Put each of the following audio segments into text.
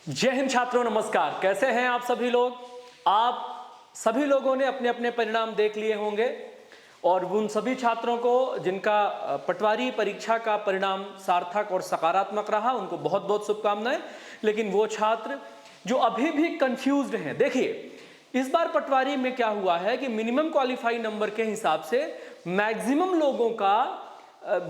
जय हिंद छात्रों, नमस्कार। कैसे हैं आप सभी लोग? आप सभी लोगों ने अपने अपने परिणाम देख लिए होंगे और उन सभी छात्रों को जिनका पटवारी परीक्षा का परिणाम सार्थक और सकारात्मक रहा उनको बहुत बहुत शुभकामनाएं। लेकिन वो छात्र जो अभी भी कंफ्यूज्ड हैं, देखिए इस बार पटवारी में क्या हुआ है कि मिनिमम क्वालिफाई नंबर के हिसाब से मैक्सिमम लोगों का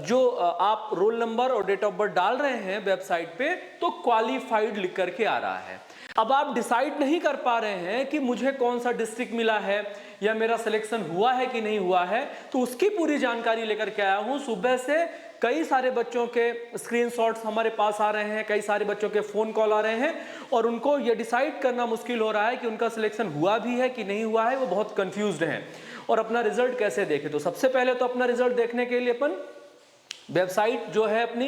जो आप रोल नंबर और डेट ऑफ बर्थ डाल रहे हैं वेबसाइट पे तो क्वालिफाइड लिख करके आ रहा है। अब आप डिसाइड नहीं कर पा रहे हैं कि मुझे कौन सा डिस्ट्रिक्ट मिला है या मेरा सिलेक्शन हुआ है कि नहीं हुआ है, तो उसकी पूरी जानकारी लेकर के आया हूं। सुबह से कई सारे बच्चों के स्क्रीनशॉट्स हमारे पास आ रहे हैं, कई सारे बच्चों के फोन कॉल आ रहे हैं और उनको ये डिसाइड करना मुश्किल हो रहा है कि उनका सिलेक्शन हुआ भी है कि नहीं हुआ है। वो बहुत कंफ्यूज्ड हैं और अपना रिजल्ट कैसे देखें। तो सबसे पहले तो अपना रिजल्ट देखने के लिए अपन वेबसाइट जो है अपनी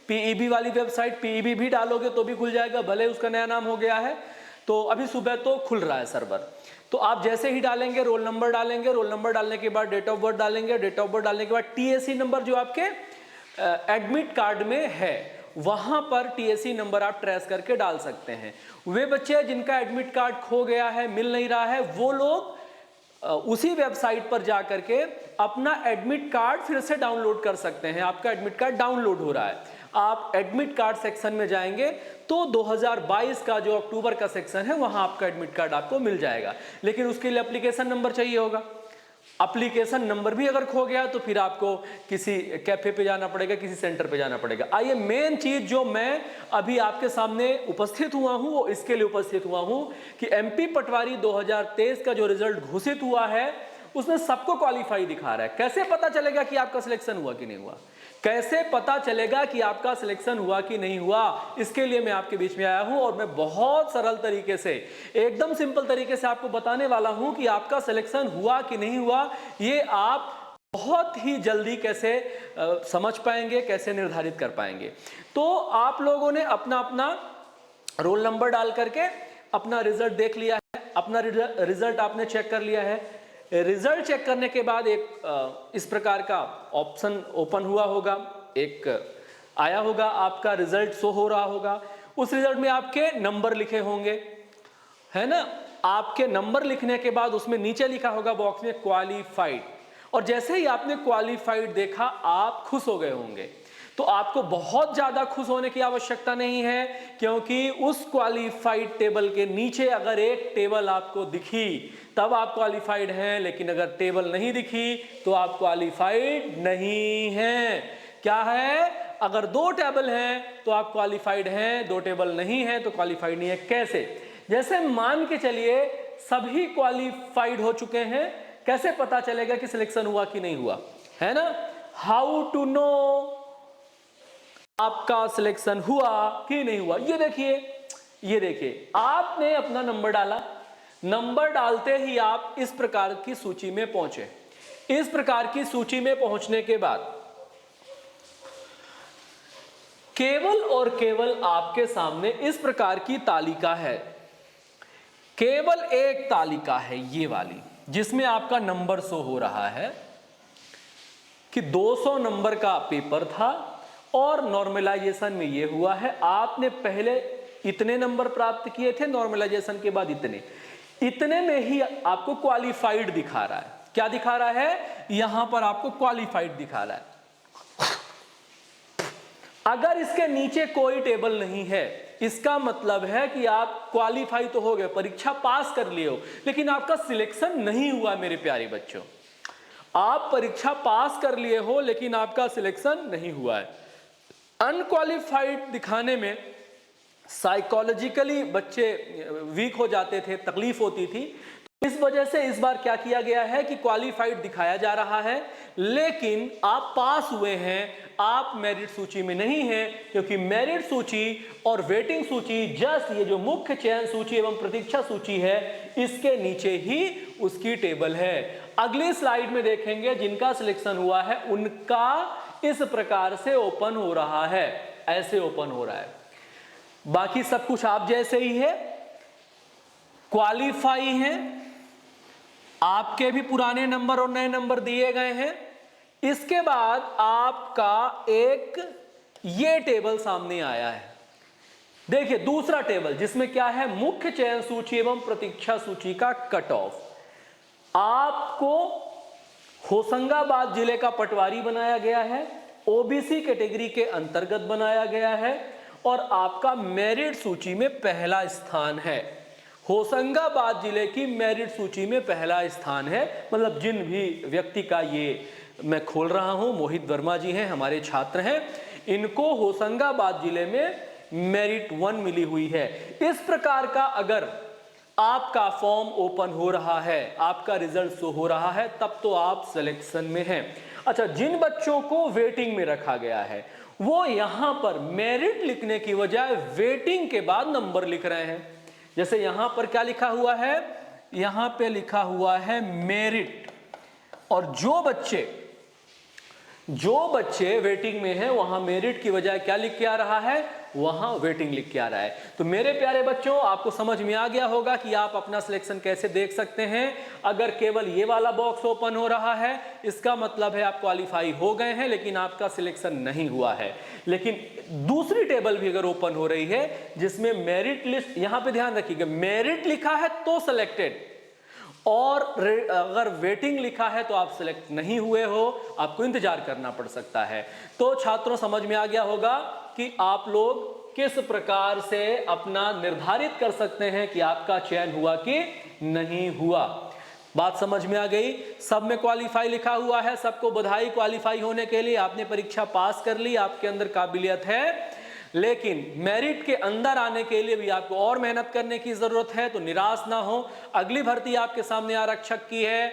पीईबी वाली वेबसाइट, पीईबी भी डालोगे तो भी खुल जाएगा, भले उसका नया नाम हो गया है। तो अभी सुबह तो खुल रहा है सर्वर। तो आप जैसे ही डालेंगे रोल नंबर डालेंगे, रोल नंबर डालने के बाद डेट ऑफ बर्थ डालेंगे, डेट ऑफ बर्थ डालने के बाद टीएसी नंबर जो आपके एडमिट कार्ड में है वहां पर टीएसी नंबर आप ट्रेस करके डाल सकते हैं। वे बच्चे जिनका एडमिट कार्ड खो गया है, मिल नहीं रहा है, वो लोग उसी वेबसाइट पर जाकर के अपना एडमिट कार्ड फिर से डाउनलोड कर सकते हैं। आपका एडमिट कार्ड डाउनलोड हो रहा है, आप एडमिट कार्ड सेक्शन में जाएंगे तो 2022 का जो अक्टूबर का सेक्शन है वहां आपका एडमिट कार्ड आपको मिल जाएगा। लेकिन उसके लिए एप्लीकेशन नंबर चाहिए होगा। एप्लीकेशन नंबर भी अगर खो गया तो फिर आपको किसी कैफे पे जाना पड़ेगा, किसी सेंटर पे जाना पड़ेगा। आइए मेन चीज जो मैं अभी आपके सामने उपस्थित हुआ हूं वो इसके लिए उपस्थित हुआ हूं कि एमपी पटवारी 2023 का जो रिजल्ट घोषित हुआ है उसमें सबको क्वालिफाई दिखा रहा है। कैसे पता चलेगा कि आपका सिलेक्शन हुआ कि नहीं हुआ? कैसे पता चलेगा कि आपका सिलेक्शन हुआ कि नहीं हुआ? इसके लिए मैं आपके बीच में आया हूं और मैं बहुत सरल तरीके से, एकदम सिंपल तरीके से आपको बताने वाला हूं कि आपका सिलेक्शन हुआ कि नहीं हुआ। ये आप बहुत ही जल्दी कैसे समझ पाएंगे, कैसे निर्धारित कर पाएंगे। तो आप लोगों ने अपना अपना रोल नंबर डाल करके अपना रिजल्ट देख लिया है, अपना रिजल्ट आपने चेक कर लिया है। रिजल्ट चेक करने के बाद एक इस प्रकार का ऑप्शन ओपन हुआ होगा, एक आया होगा, आपका रिजल्ट शो हो रहा होगा। उस रिजल्ट में आपके नंबर लिखे होंगे, है ना? आपके नंबर लिखने के बाद उसमें नीचे लिखा होगा बॉक्स में क्वालिफाइड। और जैसे ही आपने क्वालिफाइड देखा आप खुश हो गए होंगे। तो आपको बहुत ज्यादा खुश होने की आवश्यकता नहीं है, क्योंकि उस क्वालिफाइड टेबल के नीचे अगर एक टेबल आपको दिखी तब आप क्वालिफाइड हैं, लेकिन अगर टेबल नहीं दिखी तो आप क्वालिफाइड नहीं हैं। क्या है? अगर दो टेबल हैं तो आप क्वालिफाइड हैं, दो टेबल नहीं है तो क्वालिफाइड नहीं है। कैसे? जैसे मान के चलिए सभी क्वालिफाइड हो चुके हैं, कैसे पता चलेगा कि सिलेक्शन हुआ कि नहीं हुआ, है ना? हाउ टू नो आपका सिलेक्शन हुआ कि नहीं हुआ? ये देखिए आपने अपना नंबर डाला, नंबर डालते ही आप इस प्रकार की सूची में पहुंचे। इस प्रकार की सूची में पहुंचने के बाद केवल और केवल आपके सामने इस प्रकार की तालिका है। केवल एक तालिका है ये वाली, जिसमें आपका नंबर शो हो रहा है कि 200 नंबर का पेपर था और नॉर्मलाइजेशन में ये हुआ है। आपने पहले इतने नंबर प्राप्त किए थे, नॉर्मलाइजेशन के बाद इतने में ही आपको क्वालिफाइड दिखा रहा है। क्या दिखा रहा है? यहां पर आपको क्वालिफाइड दिखा रहा है। अगर इसके नीचे कोई टेबल नहीं है, इसका मतलब है कि आप क्वालिफाई तो हो गए, परीक्षा पास कर लिए हो, लेकिन आपका सिलेक्शन नहीं हुआ। मेरे प्यारे बच्चों, आप परीक्षा पास कर लिए हो लेकिन आपका सिलेक्शन नहीं हुआ है। अनक्वालिफाइड दिखाने में साइकोलॉजिकली बच्चे वीक हो जाते थे, तकलीफ होती थी। तो इस वजह से इस बार क्या किया गया है कि क्वालिफाइड दिखाया जा रहा है, लेकिन आप पास हुए हैं, आप मेरिट सूची में नहीं हैं, क्योंकि मेरिट सूची और वेटिंग सूची, जस्ट ये जो मुख्य चयन सूची एवं प्रतीक्षा सूची है, इसके नीचे ही उसकी टेबल है। अगली स्लाइड में देखेंगे जिनका सिलेक्शन हुआ है उनका इस प्रकार से ओपन हो रहा है, ऐसे ओपन हो रहा है। बाकी सब कुछ आप जैसे ही है, क्वालिफाई हैं, आपके भी पुराने नंबर और नए नंबर दिए गए हैं। इसके बाद आपका एक ये टेबल सामने आया है, देखिए दूसरा टेबल जिसमें क्या है, मुख्य चयन सूची एवं प्रतीक्षा सूची का कट ऑफ। आपको होशंगाबाद जिले का पटवारी बनाया गया है, ओबीसी कैटेगरी के अंतर्गत बनाया गया है और आपका मेरिट सूची में पहला स्थान है। होशंगाबाद जिले की मेरिट सूची में पहला स्थान है, मतलब जिन भी व्यक्ति का ये मैं खोल रहा हूं, मोहित वर्मा जी हैं, हमारे छात्र हैं, इनको होशंगाबाद जिले में मेरिट 1 मिली हुई है। इस प्रकार का अगर आपका फॉर्म ओपन हो रहा है, आपका रिजल्ट शो हो रहा है, तब तो आप सिलेक्शन में हैं। अच्छा, जिन बच्चों को वेटिंग में रखा गया है वो यहां पर मेरिट लिखने की बजाय वेटिंग के बाद नंबर लिख रहे हैं। जैसे यहां पर क्या लिखा हुआ है, यहां पे लिखा हुआ है मेरिट, और जो बच्चे वेटिंग में हैं वहां मेरिट की बजाय क्या लिख के आ रहा है, वहां वेटिंग लिख के आ रहा है। तो मेरे प्यारे बच्चों, आपको समझ में आ गया होगा कि आप अपना सिलेक्शन कैसे देख सकते हैं। अगर केवल ये वाला बॉक्स ओपन हो रहा है, इसका मतलब है आप क्वालिफाई हो गए हैं, लेकिन आपका सिलेक्शन नहीं हुआ है। लेकिन दूसरी टेबल भी अगर ओपन हो रही है जिसमें मेरिट लिस्ट, यहां पे ध्यान रखिएगा, मेरिट लिखा है तो सिलेक्टेड, और अगर वेटिंग लिखा है तो आप सिलेक्ट नहीं हुए हो, आपको इंतजार करना पड़ सकता है। तो छात्रों, समझ में आ गया होगा कि आप लोग किस प्रकार से अपना निर्धारित कर सकते हैं कि आपका चयन हुआ कि नहीं हुआ। बात समझ में आ गई। सब में क्वालिफाई लिखा हुआ है, सबको बधाई, क्वालिफाई होने के लिए आपने परीक्षा पास कर ली, आपके अंदर काबिलियत है। लेकिन मेरिट के अंदर आने के लिए भी आपको और मेहनत करने की जरूरत है, तो निराश ना हो। अगली भर्ती आपके सामने आरक्षक की है,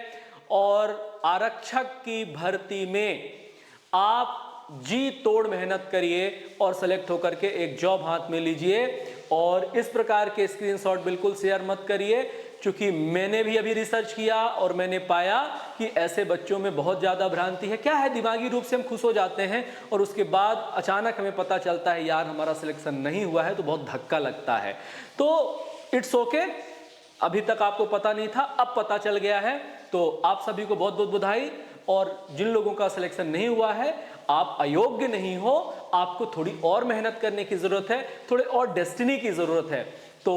और आरक्षक की भर्ती में आप जी तोड़ मेहनत करिए और सेलेक्ट होकर के एक जॉब हाथ में लीजिए। और इस प्रकार के स्क्रीनशॉट बिल्कुल शेयर मत करिए, क्योंकि मैंने भी अभी रिसर्च किया और मैंने पाया कि ऐसे बच्चों में बहुत ज़्यादा भ्रांति है। क्या है, दिमागी रूप से हम खुश हो जाते हैं और उसके बाद अचानक हमें पता चलता है यार हमारा सिलेक्शन नहीं हुआ है, तो बहुत धक्का लगता है। तो इट्स ओके, अभी तक आपको पता नहीं था, अब पता चल गया है, तो आप सभी को बहुत बहुत बधाई। और जिन लोगों का सिलेक्शन नहीं हुआ है, आप अयोग्य नहीं हो, आपको थोड़ी और मेहनत करने की जरूरत है, थोड़े और डेस्टिनी की जरूरत है। तो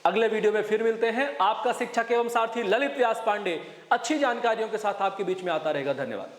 अगले वीडियो में फिर मिलते हैं। आपका शिक्षक एवं सारथी ललित व्यास पांडे अच्छी जानकारियों के साथ आपके बीच में आता रहेगा। धन्यवाद।